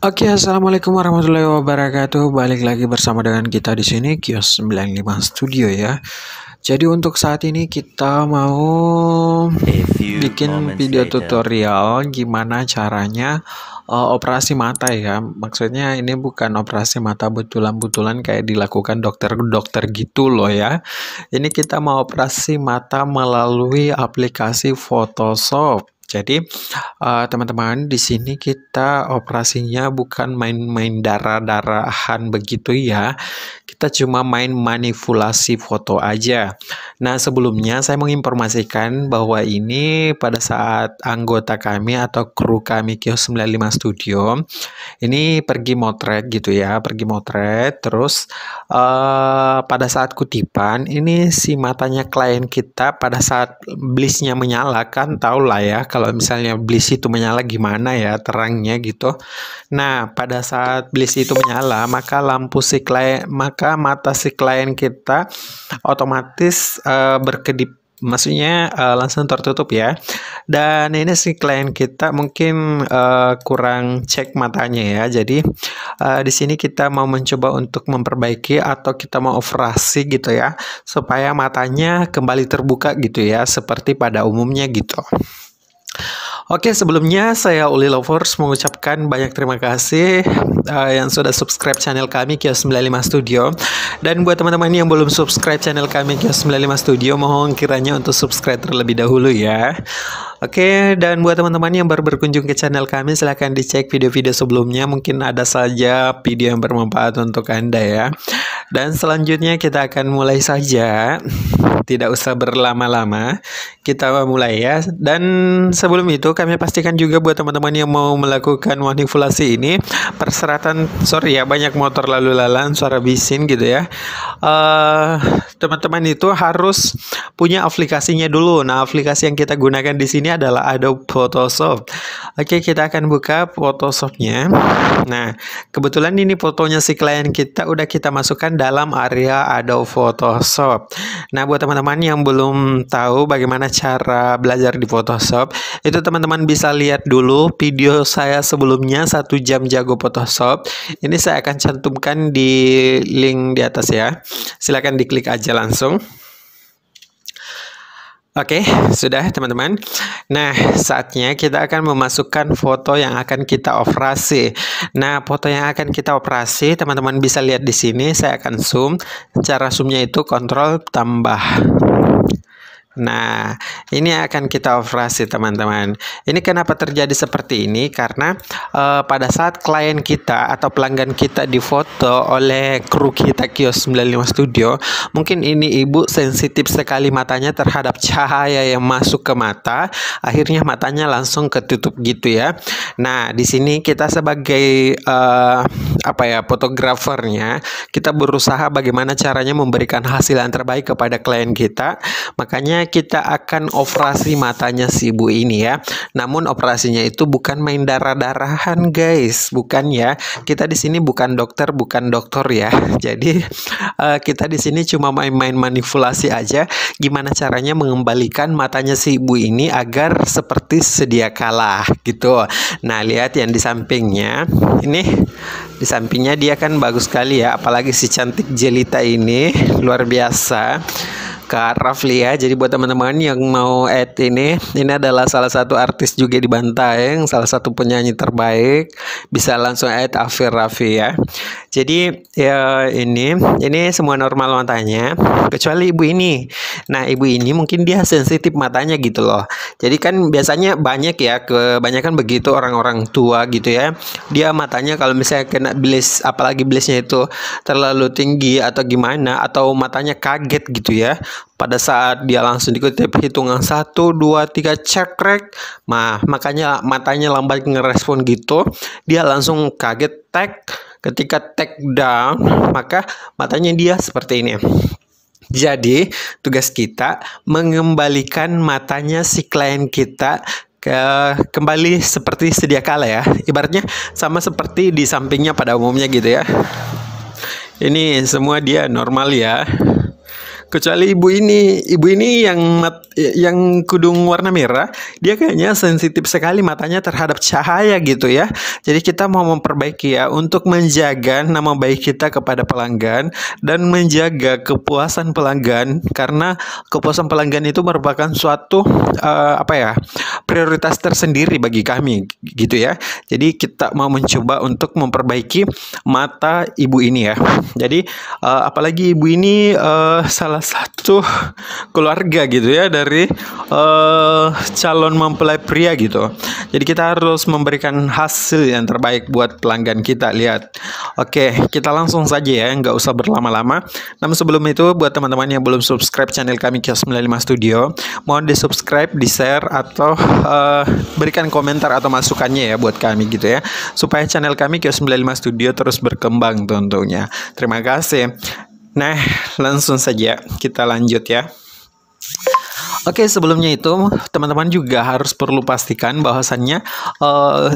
Oke, assalamualaikum warahmatullahi wabarakatuh. Balik lagi bersama dengan kita di sini Kios 95 Studio ya. Jadi untuk saat ini kita mau bikin video tutorial gimana caranya operasi mata ya. Maksudnya ini bukan operasi mata betulan-betulan kayak dilakukan dokter-dokter gitu loh ya. Ini kita mau operasi mata melalui aplikasi Photoshop. Jadi teman-teman, di sini kita operasinya bukan main-main darah-darahan begitu ya. Kita cuma main manipulasi foto aja. Nah, sebelumnya saya menginformasikan bahwa ini pada saat anggota kami atau kru kami Kios 95 Studio ini pergi motret gitu ya, pergi motret. Terus pada saat kutipan ini si matanya klien kita pada saat blissnya menyala, kan tau lah ya kalau misalnya bliss itu menyala gimana ya terangnya gitu. Nah, pada saat bliss itu menyala, maka maka mata si klien kita otomatis berkedip, maksudnya langsung tertutup ya. Dan ini si klien kita mungkin kurang cek matanya ya. Jadi di sini kita mau mencoba untuk memperbaiki atau kita mau operasi gitu ya, supaya matanya kembali terbuka gitu ya, seperti pada umumnya gitu. Oke, sebelumnya saya Uli Lovers mengucapkan banyak terima kasih yang sudah subscribe channel kami Kios 95 Studio. Dan buat teman-teman yang belum subscribe channel kami Kios 95 Studio, mohon kiranya untuk subscribe terlebih dahulu ya. Oke, dan buat teman-teman yang baru berkunjung ke channel kami, silahkan dicek video-video sebelumnya. Mungkin ada saja video yang bermanfaat untuk Anda ya. Dan selanjutnya kita akan mulai saja. Tidak usah berlama-lama, kita mulai ya. Dan sebelum itu kami pastikan juga buat teman-teman yang mau melakukan manipulasi ini, persyaratan, sorry ya, banyak motor lalu lalang, suara bising gitu ya. Teman-teman itu harus punya aplikasinya dulu. Nah, aplikasi yang kita gunakan di sini adalah Adobe Photoshop. Oke, kita akan buka Photoshopnya. Nah, kebetulan ini fotonya si klien kita udah kita masukkan dalam area Adobe Photoshop. Nah, buat teman-teman yang belum tahu bagaimana cara belajar di Photoshop, itu teman-teman bisa lihat dulu video saya sebelumnya 1 jam jago Photoshop. Ini saya akan cantumkan di link di atas ya. Silakan diklik aja langsung. Oke, sudah teman-teman. Nah, saatnya kita akan memasukkan foto yang akan kita operasi. Nah, foto yang akan kita operasi, teman-teman bisa lihat di sini. Saya akan zoom. Cara zoomnya itu Ctrl tambah. Nah, ini akan kita operasi teman-teman. Ini kenapa terjadi seperti ini? Karena pada saat klien kita atau pelanggan kita difoto oleh kru kita Kios 95 Studio, mungkin ini ibu sensitif sekali matanya terhadap cahaya yang masuk ke mata, akhirnya matanya langsung ketutup gitu ya. Nah, di sini kita sebagai fotografernya, kita berusaha bagaimana caranya memberikan hasil yang terbaik kepada klien kita. Makanya kita akan operasi matanya si ibu ini ya. Namun operasinya itu bukan main darah-darahan guys, bukan ya. Kita di sini bukan dokter ya. Jadi kita di sini cuma main-main manipulasi aja. Gimana caranya mengembalikan matanya si ibu ini agar seperti sedia kala gitu. Nah, lihat yang di sampingnya. Ini di sampingnya dia kan bagus sekali ya. Apalagi si cantik jelita ini luar biasa. Kak Rafli ya. Jadi buat teman-teman yang mau add ini adalah salah satu artis juga di Bantaeng, salah satu penyanyi terbaik. Bisa langsung add Afir Raffi ya. Jadi ya ini semua normal matanya kecuali ibu ini. Nah, ibu ini mungkin dia sensitif matanya gitu loh. Jadi kan biasanya banyak ya, kebanyakan begitu orang-orang tua gitu ya. Dia matanya kalau misalnya kena bliss, apalagi blissnya itu terlalu tinggi atau gimana, atau matanya kaget gitu ya. Pada saat dia langsung dikutip hitungan 1, 2, 3 cekrek, makanya matanya lambat ngerespon gitu. Dia langsung kaget tag. Ketika tag down, maka matanya dia seperti ini. Jadi tugas kita mengembalikan matanya si klien kita kembali seperti sedia kala ya. Ibaratnya sama seperti di sampingnya pada umumnya gitu ya. Ini semua dia normal ya. Kecuali ibu ini yang kudung warna merah, dia kayaknya sensitif sekali matanya terhadap cahaya gitu ya. Jadi kita mau memperbaiki ya untuk menjaga nama baik kita kepada pelanggan dan menjaga kepuasan pelanggan, karena kepuasan pelanggan itu merupakan suatu prioritas tersendiri bagi kami gitu ya. Jadi kita mau mencoba untuk memperbaiki mata ibu ini ya. Jadi apalagi ibu ini salah satu keluarga gitu ya dari calon mempelai pria gitu. Jadi kita harus memberikan hasil yang terbaik buat pelanggan kita. Lihat. Oke, kita langsung saja ya, nggak usah berlama-lama. Namun sebelum itu, buat teman-teman yang belum subscribe channel kami Kios 95 Studio, mohon di subscribe, di share, atau berikan komentar atau masukannya ya buat kami gitu ya, supaya channel kami Kios 95 Studio terus berkembang tentunya. Terima kasih. Nah, langsung saja kita lanjut ya. Oke, sebelumnya itu teman-teman juga harus perlu pastikan bahwasannya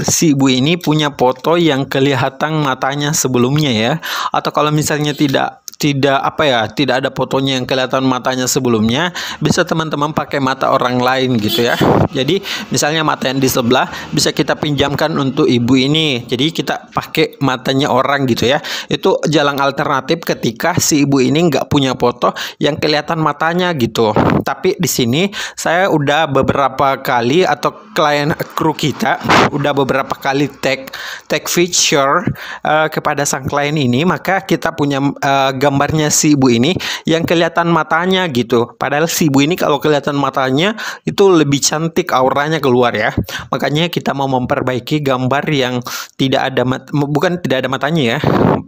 si ibu ini punya foto yang kelihatan matanya sebelumnya ya. Atau kalau misalnya tidak ada fotonya yang kelihatan matanya sebelumnya, bisa teman-teman pakai mata orang lain gitu ya. Jadi misalnya mata yang di sebelah bisa kita pinjamkan untuk ibu ini, jadi kita pakai matanya orang gitu ya. Itu jalan alternatif ketika si ibu ini nggak punya foto yang kelihatan matanya gitu. Tapi di sini saya udah beberapa kali, atau klien kru kita udah beberapa kali tag feature kepada sang klien ini, maka kita punya gambarnya si ibu ini yang kelihatan matanya gitu. Padahal si ibu ini kalau kelihatan matanya itu lebih cantik, auranya keluar ya. Makanya kita mau memperbaiki gambar yang tidak ada bukan tidak ada matanya ya,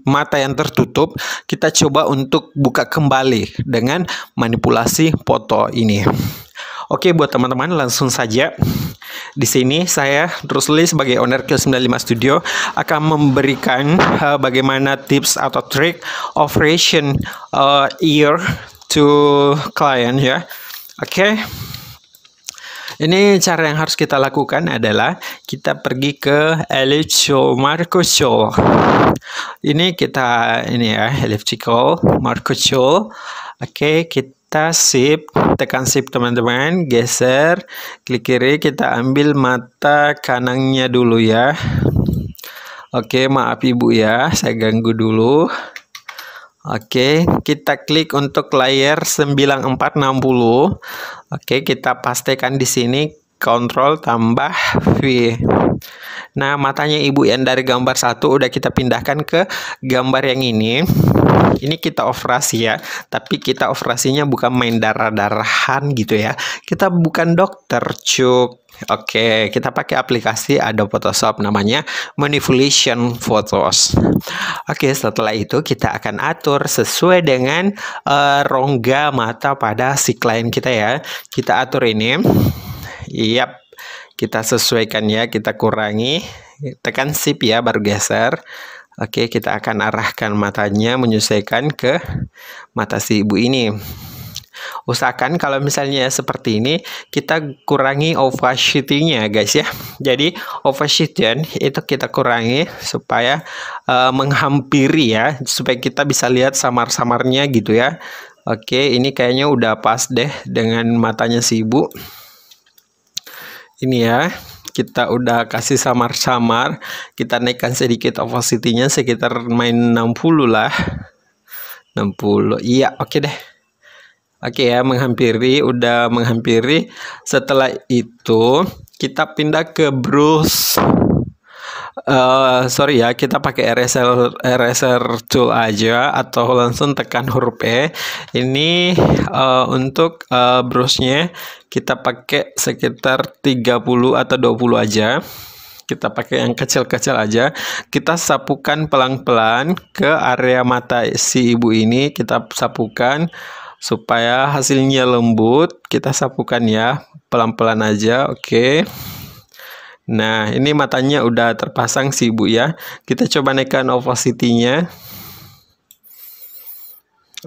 mata yang tertutup. Kita coba untuk buka kembali dengan manipulasi foto ini. Oke, buat teman-teman langsung saja. Di sini saya Rusli sebagai owner Kios 95 Studio akan memberikan bagaimana tips atau trik operation ear to client ya. Oke. Ini cara yang harus kita lakukan adalah kita pergi ke elliptical Marco Show. Ini elliptical Marco Show. Oke, kita shift, tekan shift teman-teman, geser, klik kiri, kita ambil mata kanannya dulu ya. Oke, maaf ibu ya, saya ganggu dulu. Oke, kita klik untuk layar 9460. Oke, kita pastikan di sini Ctrl tambah V. Nah, matanya ibu yang dari gambar 1 udah kita pindahkan ke gambar yang ini. Ini kita operasi ya, tapi kita operasinya bukan main darah-darahan gitu ya. Kita bukan dokter, cuk. Oke, kita pakai aplikasi Adobe Photoshop namanya Manipulation Photos. Oke, setelah itu kita akan atur sesuai dengan rongga mata pada si klien kita ya. Kita atur ini. Yap, kita sesuaikan ya, kita kurangi. Tekan shift ya, baru geser. Oke, kita akan arahkan matanya menyesuaikan ke mata si ibu ini. Usahakan kalau misalnya seperti ini, kita kurangi opacity-nya guys ya. Jadi opacity itu kita kurangi supaya menghampiri ya, supaya kita bisa lihat samar-samarnya gitu ya. Oke, ini kayaknya udah pas deh dengan matanya si ibu. Ini ya, kita udah kasih samar-samar. Kita naikkan sedikit opacity-nya sekitar main 60 lah. 60. Iya, oke deh. Oke ya, udah menghampiri. Setelah itu kita pindah ke brush. Sorry ya, kita pakai eraser tool aja, atau langsung tekan huruf E. Ini untuk brushnya kita pakai sekitar 30 atau 20 aja. Kita pakai yang kecil-kecil aja. Kita sapukan pelan-pelan ke area mata si ibu ini. Kita sapukan supaya hasilnya lembut. Kita sapukan ya, pelan-pelan aja. Oke. Nah, ini matanya udah terpasang si ibu ya. Kita coba naikkan opacity-nya.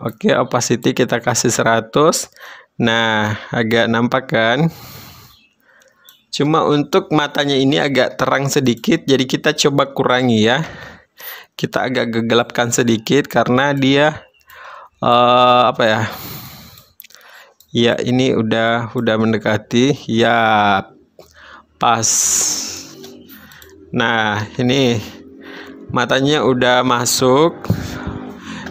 Oke, opacity kita kasih 100. Nah, agak nampak kan? Cuma untuk matanya ini agak terang sedikit, jadi kita coba kurangi ya. Kita agak gelapkan sedikit karena dia Ya, ini udah mendekati. Ya, pas. Nah, ini matanya udah masuk.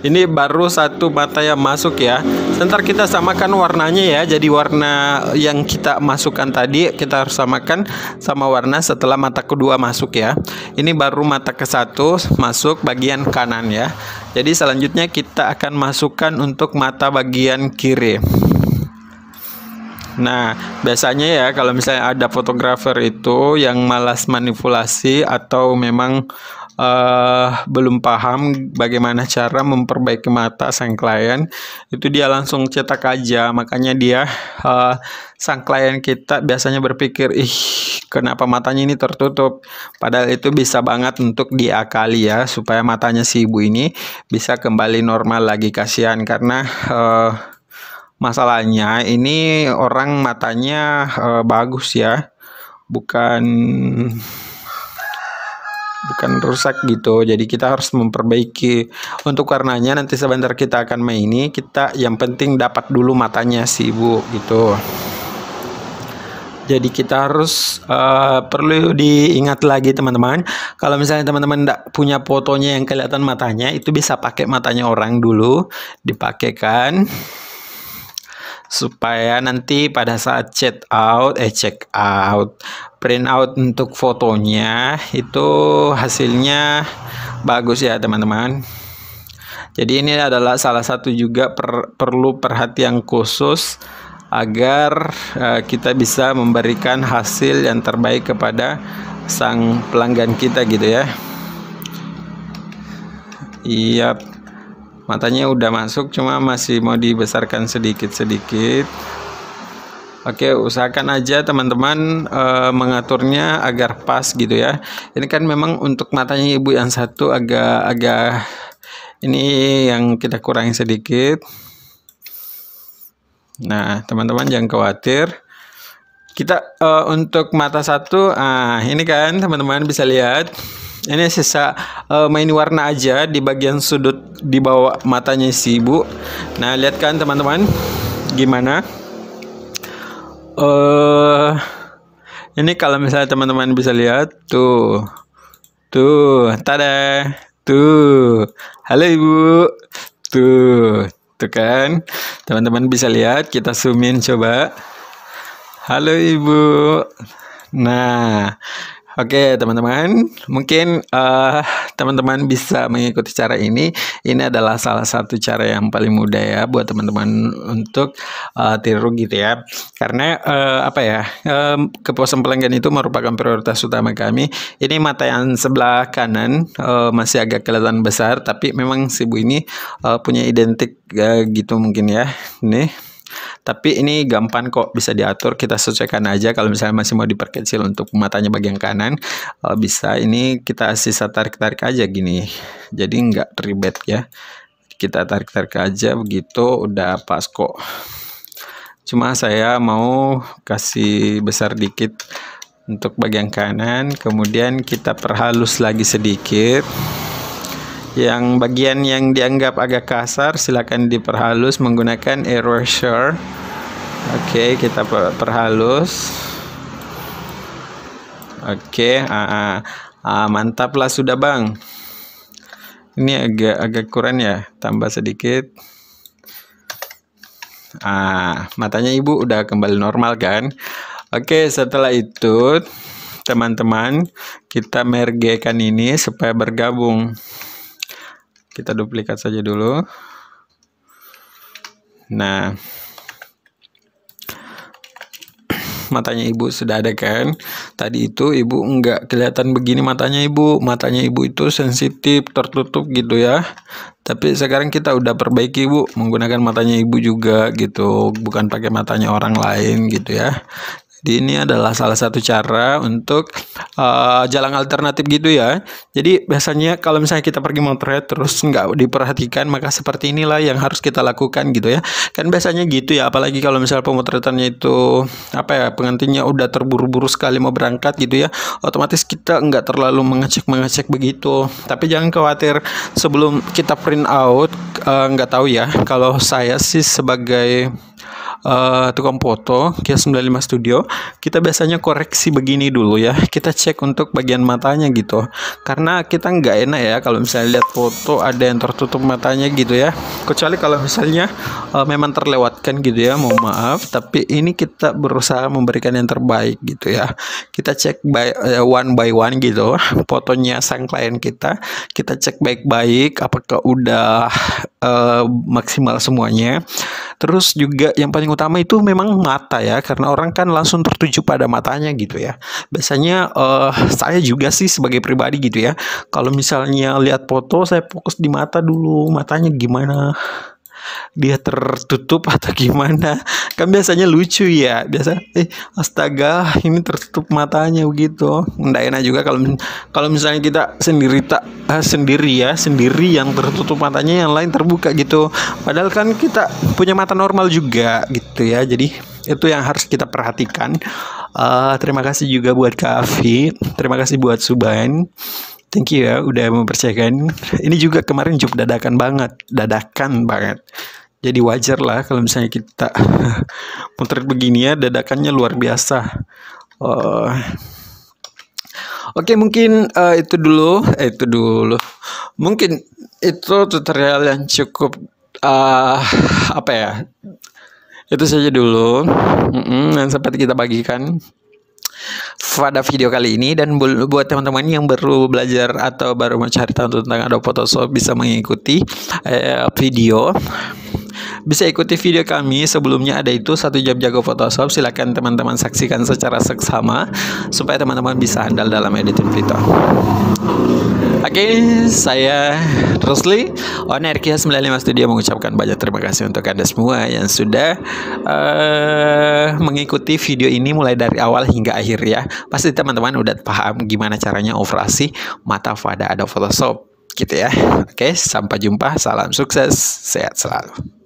Ini baru satu mata yang masuk ya. Sebentar kita samakan warnanya ya. Jadi warna yang kita masukkan tadi kita harus samakan sama warna setelah mata kedua masuk ya. Ini baru mata ke satu masuk bagian kanan ya. Jadi selanjutnya kita akan masukkan untuk mata bagian kiri. Nah, biasanya ya kalau misalnya ada fotografer itu yang malas manipulasi atau memang belum paham bagaimana cara memperbaiki mata sang klien, itu dia langsung cetak aja. Makanya dia sang klien kita biasanya berpikir, ih, kenapa matanya ini tertutup? Padahal itu bisa banget untuk diakali ya, supaya matanya si ibu ini bisa kembali normal lagi. Kasihan karena masalahnya ini orang matanya bagus ya, bukan rusak gitu. Jadi kita harus memperbaiki untuk warnanya. Nanti sebentar kita akan maini. Kita yang penting dapat dulu matanya si ibu gitu. Jadi kita harus perlu diingat lagi teman-teman. Kalau misalnya teman-teman tidak punya fotonya yang kelihatan matanya, itu bisa pakai matanya orang dulu, dipakaikan supaya nanti pada saat check out, print out untuk fotonya itu hasilnya bagus ya teman-teman. Jadi ini adalah salah satu juga perlu perhatian khusus agar kita bisa memberikan hasil yang terbaik kepada sang pelanggan kita gitu ya. Iya, matanya udah masuk, cuma masih mau dibesarkan sedikit-sedikit. Oke, usahakan aja teman-teman mengaturnya agar pas gitu ya. Ini kan memang untuk matanya ibu yang satu agak ini yang kita kurangi sedikit. Nah, teman-teman jangan khawatir. Kita untuk mata satu, ini kan teman-teman bisa lihat. Ini sisa main warna aja di bagian sudut di bawah matanya si ibu. Nah, lihat kan teman-teman gimana? Ini kalau misalnya teman-teman bisa lihat tuh, tada, tuh, halo ibu, tuh kan, teman-teman bisa lihat. Kita zoomin coba. Halo ibu. Nah, oke teman-teman, mungkin teman-teman bisa mengikuti cara ini. Ini adalah salah satu cara yang paling mudah ya buat teman-teman untuk tiru gitu ya. Karena kepuasan pelanggan itu merupakan prioritas utama kami. Ini mata yang sebelah kanan masih agak kelihatan besar, tapi memang si ibu ini punya identik gitu mungkin ya. Nih. Tapi ini gampang kok, bisa diatur, kita sesuaikan aja. Kalau misalnya masih mau diperkecil untuk matanya bagian kanan, bisa. Ini kita sisa tarik-tarik aja gini, jadi nggak ribet ya. Kita tarik-tarik aja begitu, udah pas kok. Cuma saya mau kasih besar dikit untuk bagian kanan, kemudian kita perhalus lagi sedikit. Yang bagian yang dianggap agak kasar silakan diperhalus menggunakan erasure. Oke, kita perhalus. Oke, mantap lah sudah bang. Ini agak kurang ya, tambah sedikit. Matanya ibu udah kembali normal kan. Oke, setelah itu teman-teman kita mergekan ini supaya bergabung. Kita duplikat saja dulu. Nah, matanya ibu sudah ada kan. Tadi itu ibu enggak kelihatan begini matanya ibu. Matanya ibu itu sensitif, tertutup gitu ya. Tapi sekarang kita udah perbaiki ibu, menggunakan matanya ibu juga gitu, bukan pakai matanya orang lain gitu ya. Jadi ini adalah salah satu cara untuk jalan alternatif gitu ya. Jadi biasanya kalau misalnya kita pergi motret terus nggak diperhatikan, maka seperti inilah yang harus kita lakukan gitu ya. Kan biasanya gitu ya, apalagi kalau misalnya pemotretannya itu pengantinnya udah terburu-buru sekali mau berangkat gitu ya, otomatis kita nggak terlalu mengecek begitu. Tapi jangan khawatir, sebelum kita print out, nggak tahu ya, kalau saya sih sebagai tukang foto Kia 95 Studio, kita biasanya koreksi begini dulu ya. Kita cek untuk bagian matanya gitu. Karena kita nggak enak ya kalau misalnya lihat foto ada yang tertutup matanya gitu ya. Kecuali kalau misalnya memang terlewatkan gitu ya, mohon maaf. Tapi ini kita berusaha memberikan yang terbaik gitu ya. Kita cek one by one gitu fotonya sang klien kita. Kita cek baik-baik apakah udah maksimal semuanya. Terus juga yang paling utama itu memang mata ya, karena orang kan langsung tertuju pada matanya gitu ya. Biasanya saya juga sih sebagai pribadi gitu ya, kalau misalnya lihat foto saya fokus di mata dulu, matanya gimana, dia tertutup atau gimana. Kan biasanya lucu ya, biasa astaga ini tertutup matanya begitu. Nggak enak juga kalau misalnya kita sendiri yang tertutup matanya, yang lain terbuka gitu. Padahal kan kita punya mata normal juga gitu ya. Jadi itu yang harus kita perhatikan. Terima kasih juga buat Kak Afi, terima kasih buat Suban. Thank you ya udah mempercayakan. Ini juga kemarin job dadakan banget. Jadi wajar lah kalau misalnya kita potret begini ya, dadakannya luar biasa. Oke, mungkin itu dulu. Mungkin itu tutorial yang cukup apa ya? Itu saja dulu yang sempat kita bagikan pada video kali ini. Dan buat teman-teman yang baru belajar atau baru mencari tahu tentang Adobe Photoshop, bisa mengikuti bisa ikuti video kami sebelumnya, ada itu 1 jam jago Photoshop. Silakan teman-teman saksikan secara seksama supaya teman-teman bisa handal dalam editing video. Oke, saya Rusli, owner Kia 95 Studio, mengucapkan banyak terima kasih untuk Anda semua yang sudah mengikuti video ini mulai dari awal hingga akhir ya. Pasti teman-teman udah paham gimana caranya operasi mata pada Adobe Photoshop gitu ya. Oke, sampai jumpa, salam sukses, sehat selalu.